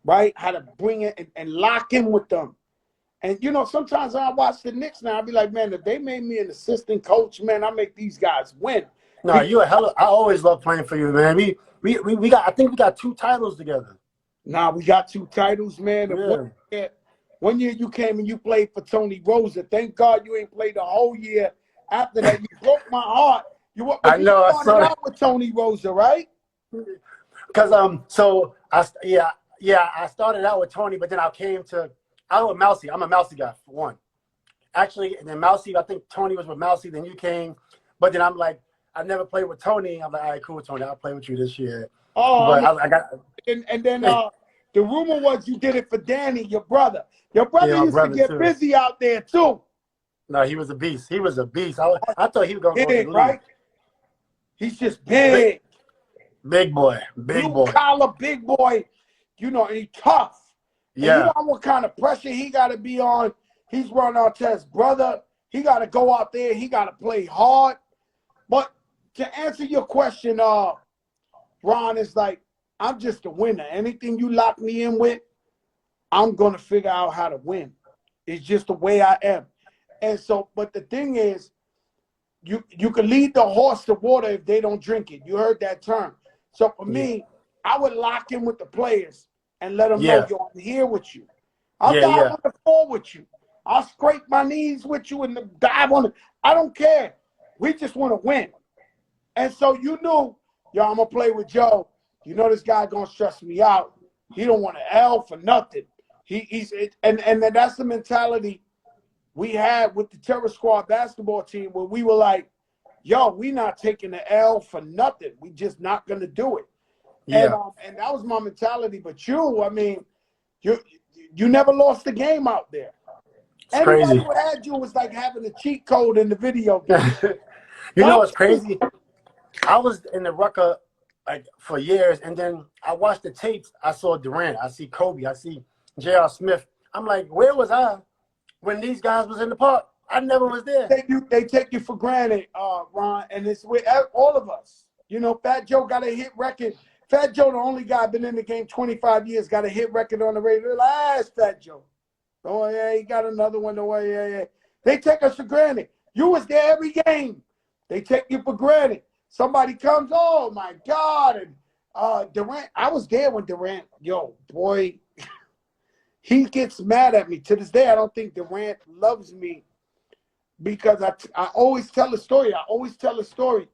right? How to bring it and lock in with them. And, sometimes I watch the Knicks now, I'll be like, man, if they made me an assistant coach, man, I make these guys win. No, you a hell of, I always love playing for you, man. We got, I think we got 2 titles together. Nah, we got 2 titles, man. Yeah. One year you came and you played for Tony Rosa. Thank God you ain't played the whole year. After that, you broke my heart. I know. You started out with Tony Rosa, right? Because so I started out with Tony, but then I was with Mousy. I'm a Mousy guy for one. Actually, and then Mousy, I think Tony was with Mousy, then you came. But then I'm like, I never played with Tony. I'm like, all right, cool, Tony. I'll play with you this year. Oh, but I got. And then the rumor was you did it for Danny, your brother. Your brother used to get busy out there too. No, he was a beast. He was a beast. I thought he was going to go to the league. Right? He's just big. Big boy. Big boy. Blue collar, big boy. And he tough. Yeah. And you know what kind of pressure he got to be on? He's Ron Artest's brother. He got to go out there. He got to play hard. But to answer your question, Ron, is like, I'm just a winner. Anything you lock me in with, I'm going to figure out how to win. It's just the way I am. And so, but the thing is, you can lead the horse to water if they don't drink it. You heard that term. So for me, I would lock in with the players and let them know, yo, I'm here with you. I'm down on the floor with you. I'll scrape my knees with you and dive on it. I don't care. We just want to win. And so you knew, yo, I'm going to play with Joe. You know this guy going to stress me out. He don't want an L for nothing. And then that's the mentality we had with the Terror Squad basketball team where we were like, yo, we not taking the L for nothing. We just not going to do it. Yeah. And that was my mentality. But you, I mean, you never lost the game out there. It's Anybody crazy. who had you was like having a cheat code in the video game. You know what's crazy? I was in the Rucker like for years, and then I watched the tapes. I saw Durant, I see Kobe, I see J.R. Smith. I'm like, where was I when these guys was in the park? I never was there. They take you for granted, Ron, and it's with all of us. You know, Fat Joe got a hit record. Fat Joe, the only guy been in the game 25 years, got a hit record on the radio. Last Fat Joe. Oh, yeah, he got another one. Oh, yeah. They take us for granted. You was there every game. They take you for granted. Somebody comes, oh, my God. And Durant, I was there when Durant, yo, boy, he gets mad at me. To this day, I don't think Durant loves me because I always tell a story.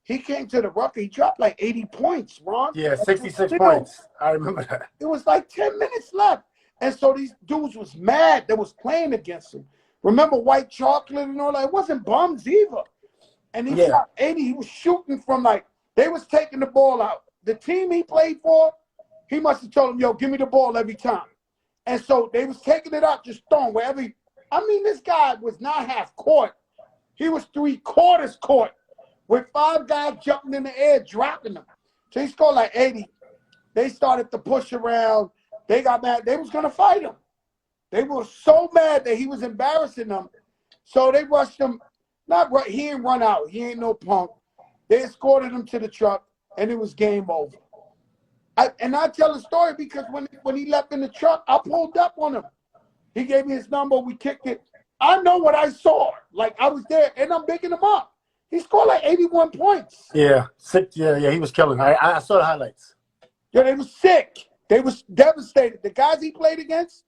He came to the Rucker. He dropped like 80 points, Ron. Yeah, 66 points. I remember that. It was like 10 minutes left. And so these dudes was mad that was playing against him. Remember White Chocolate and all that? It wasn't bums either. And he shot 80. He was shooting from like, they was taking the ball out. The team he played for, he must have told them, yo, give me the ball every time. And so they was taking it out, just throwing wherever I mean, this guy was not half court. He was 3/4 court with 5 guys jumping in the air, dropping them. So he scored like 80. They started to push around. They got mad. They was going to fight him. They were so mad that he was embarrassing them. So they rushed him. He ain't run out. He ain't no punk. They escorted him to the truck, and it was game over. I tell the story because when he left in the truck, I pulled up on him. He gave me his number. We kicked it. I know what I saw. Like, I was there, and I'm picking him up. He scored like 81 points. Yeah, he was killing. I saw the highlights. Yeah, they was sick. They was devastated. The guys he played against,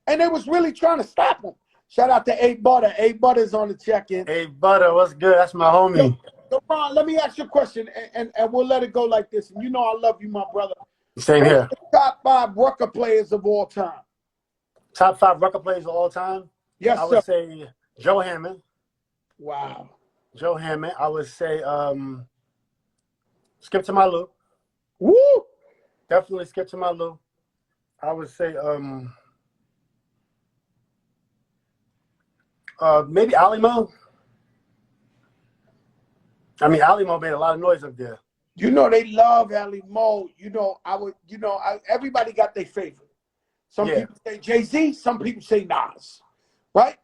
and they was really trying to stop him. Shout out to A Butter. A Butter's on the check-in. A Butter, what's good? That's my homie. So, Ron, let me ask you a question, and we'll let it go like this. And you know I love you, my brother. Same here. Top 5 Rucker players of all time. Top 5 Rucker players of all time? Yes, I would say Joe Hammond. Wow. Joe Hammond. I would say Skip to My Lou. Woo! Definitely Skip to My Lou. I would say maybe Alimo. I mean, Alimo made a lot of noise up there. You know they love Alimo. Everybody got their favorite. Some people say Jay-Z, some people say Nas, right?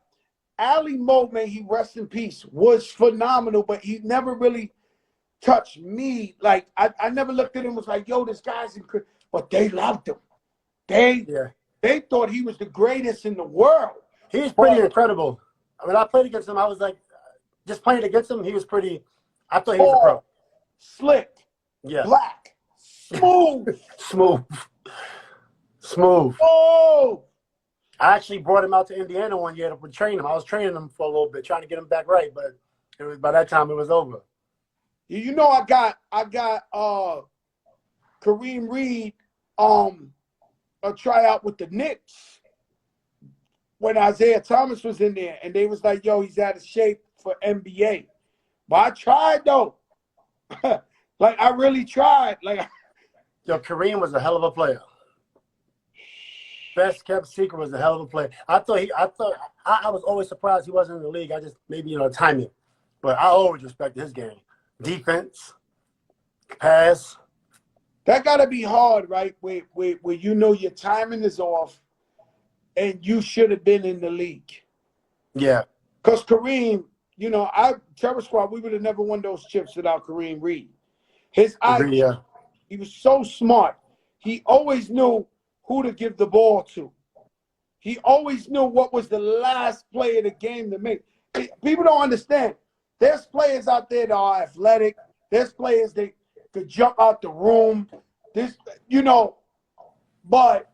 Alimo, may he rest in peace, was phenomenal, but he never really touched me. Like, I never looked at him and was like, yo, this guy's incredible. But they loved him. They thought he was the greatest in the world. He was pretty incredible. When I played against him, I was like, just playing against him, he was pretty, I thought he was a pro. Slick. Yeah. Black. Smooth. Smooth. Oh. I actually brought him out to Indiana one year to train him. I was training him for a little bit, trying to get him back right, but by that time it was over. You know, I got Kareem Reed a tryout with the Knicks when Isaiah Thomas was in there, and they was like, yo, he's out of shape for NBA. But I tried though. Like, I really tried. Like, yo, Kareem was a hell of a player. Best kept secret was a hell of a player. I was always surprised he wasn't in the league. I just maybe timing, but I always respected his game, defense, pass. That gotta be hard, right? Where you know your timing is off, and you should have been in the league. Yeah, because Kareem, Terror Squad, we would have never won those chips without Kareem Reed. His IQ, he was so smart. He always knew who to give the ball to. He always knew what was the last play of the game to make. People don't understand. There's players out there that are athletic. There's players that could jump out the room. But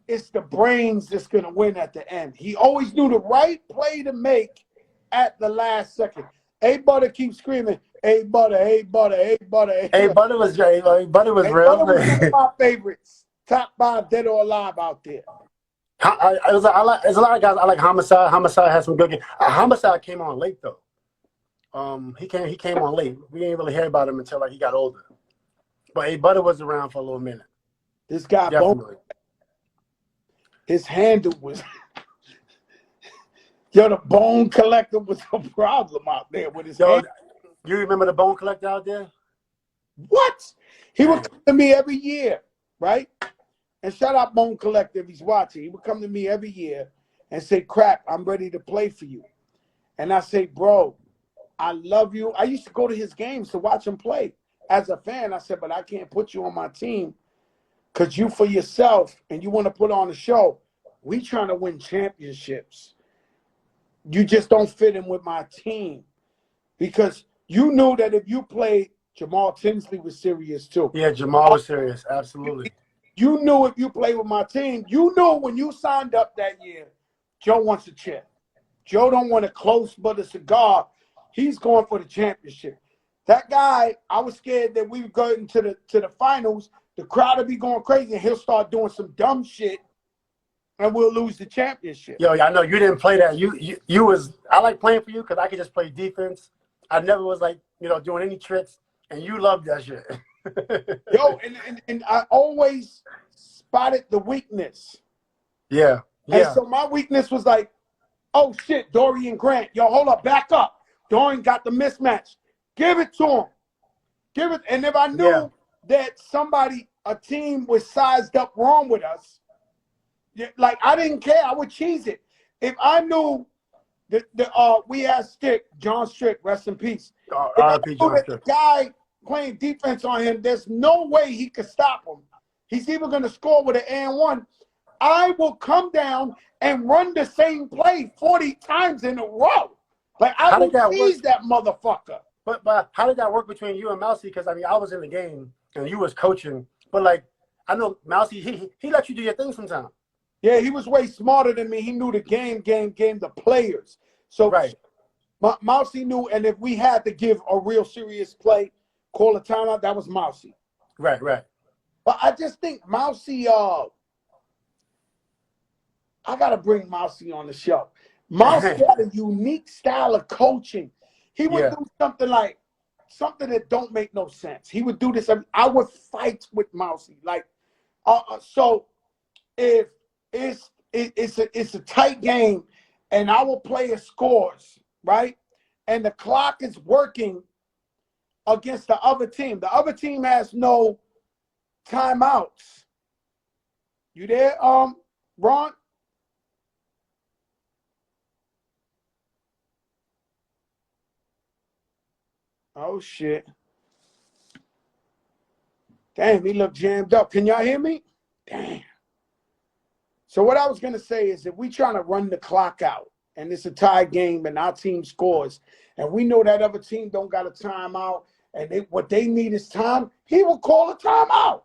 it's the brains that's going to win at the end. He always knew the right play to make at the last second. A Butter keeps screaming, "A Butter, A Butter, A Butter." Hey, Butter was great. Butter was A real. Butter was one of my favorites. Top 5 dead or alive out there. There's a lot of guys. I like Homicide. Homicide had some good games. Homicide came on late though. He came on late. We didn't really hear about him until like he got older. But A Butter was around for a little minute. This guy, Definitely. his handle was. Yo, the Bone Collector was a problem out there with his hand. You remember the Bone Collector out there? What? He would come to me every year, right? And shout out Bone Collector if he's watching. He would come to me every year and say, "Crap, I'm ready to play for you." And I say, "Bro, I love you." I used to go to his games to watch him play. As a fan, I said, "But I can't put you on my team because you for yourself and you want to put on a show. We trying to win championships. You just don't fit in with my team." Because you knew that if you played, Jamal Tinsley was serious too. Yeah, Jamal was serious. Absolutely. You knew if you played with my team, you knew when you signed up that year, Joe wants a chip. Joe don't want a close but a cigar. He's going for the championship. That guy, I was scared that we would go into the finals, the crowd would be going crazy, and he'll start doing some dumb shit, and we'll lose the championship. Yo, I know you didn't play that. You was. I like playing for you because I could just play defense. I never was like doing any tricks, and you loved that shit. Yo, and I always spotted the weakness. Yeah. And so my weakness was like, oh shit, Dorian Grant. Yo, hold up, back up. Dorian got the mismatch. Give it to him. Give it. And if I knew that a team was sized up wrong with us, like I didn't care. I would cheese it. If I knew that we had John Strick, rest in peace. R.I.P. John Strick. The guy playing defense on him, there's no way he could stop him. He's either going to score with an and one. I will come down and run the same play 40 times in a row. Like I will tease that motherfucker. But how did that work between you and Mousy? Because I mean, I was in the game and you was coaching. But like, I know Mousy, he let you do your thing sometimes. Yeah, he was way smarter than me. He knew the game, the players. So right. Mousy knew, and if we had to give a real serious play, call a timeout, that was Mousy. Right. But I just think Mousy, I got to bring Mousy on the show. Mousy had a unique style of coaching. He would do something that don't make no sense. He would do this. I would fight with Mousy. Like, so if it's a tight game and our player scores, right? And the clock is working against the other team. The other team has no timeouts. You there, Ron? Oh shit. Damn, he looked jammed up. Can y'all hear me? Damn. So what I was going to say is if we trying to run the clock out and it's a tie game and our team scores and we know that other team don't got a timeout and what they need is time, he will call a timeout.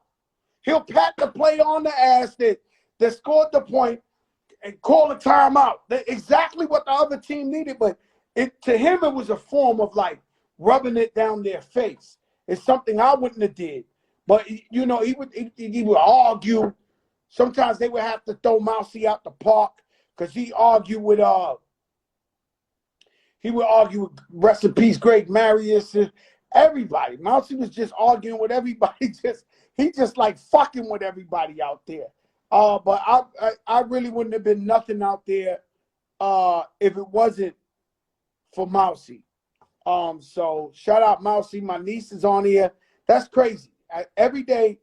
He'll pat the player on the ass that scored the point and call a timeout. That's exactly what the other team needed, but to him it was a form of like rubbing it down their face. It's something I wouldn't have did. But he would argue. Sometimes they would have to throw Mousy out the park because he would argue with rest in peace, Greg Marius, and everybody. Mousy was just arguing with everybody. He just like fucking with everybody out there. But I really wouldn't have been nothing out there if it wasn't for Mousy. So shout out Mousy. My niece is on here. That's crazy. Every day,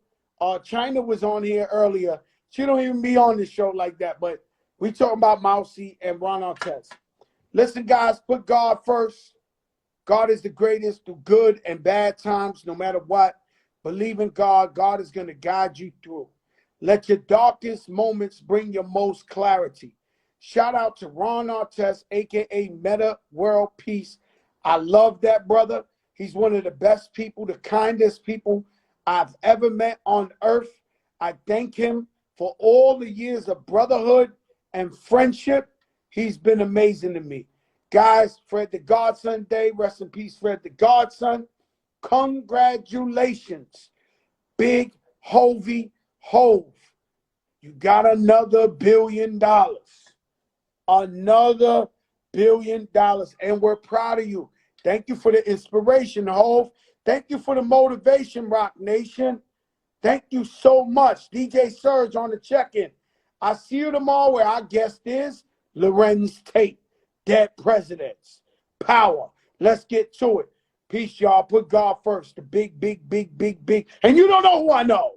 China was on here earlier. She don't even be on the show like that, but we talking about Mousy and Ron Artest. Listen, guys, put God first. God is the greatest through good and bad times, no matter what. Believe in God. God is going to guide you through. Let your darkest moments bring your most clarity. Shout out to Ron Artest, a.k.a. Meta World Peace. I love that brother. He's one of the best people, the kindest people I've ever met on earth. I thank him for all the years of brotherhood and friendship. He's been amazing to me. Guys, Fred the Godson Day. Rest in peace, Fred the Godson. Congratulations, Big Hovey Hove. You got another $1 billion. Another $1 billion. And we're proud of you. Thank you for the inspiration, Hove. Thank you for the motivation, Rock Nation. Thank you so much. DJ Surge on the check-in. I see you tomorrow where our guest is Lorenz Tate. Dead Presidents. Power. Let's get to it. Peace, y'all. Put God first. The big, big, big, big, big. And you don't know who I know.